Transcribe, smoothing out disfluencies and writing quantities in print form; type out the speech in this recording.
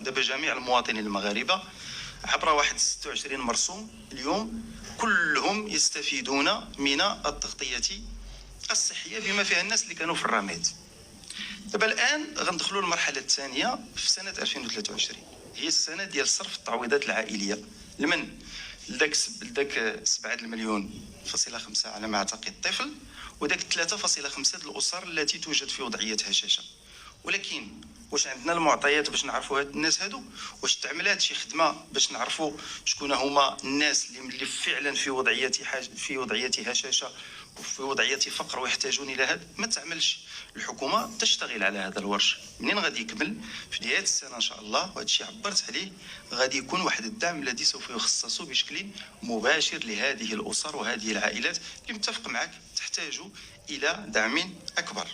دابا جميع المواطنين المغاربه عبر واحد 26 مرسوم اليوم كلهم يستفيدون من التغطيه الصحيه بما فيها الناس اللي كانوا في الرماد. دابا الان غندخلوا للمرحله الثانيه في سنه 2023، هي السنه ديال صرف التعويضات العائليه لمن لذاك 7 مليون فاصلة 5 على ما اعتقد طفل، وذاك 3.5 الاسر التي توجد في وضعيه هشاشه. ولكن واش عندنا المعطيات باش نعرفوا هاد الناس هادو؟ واش تعملات شي خدمه باش نعرفوا شكون هما الناس اللي فعلا في وضعيه هشاشه وفي وضعيه فقر ويحتاجون الى هذا؟ ما تعملش. الحكومه تشتغل على هذا الورش، منين غادي يكمل في نهايه السنه ان شاء الله، وهذا الشيء عبرت عليه، غادي يكون واحد الدعم الذي سوف يخصص بشكل مباشر لهذه الاسر وهذه العائلات اللي متفق معك تحتاج الى دعم اكبر.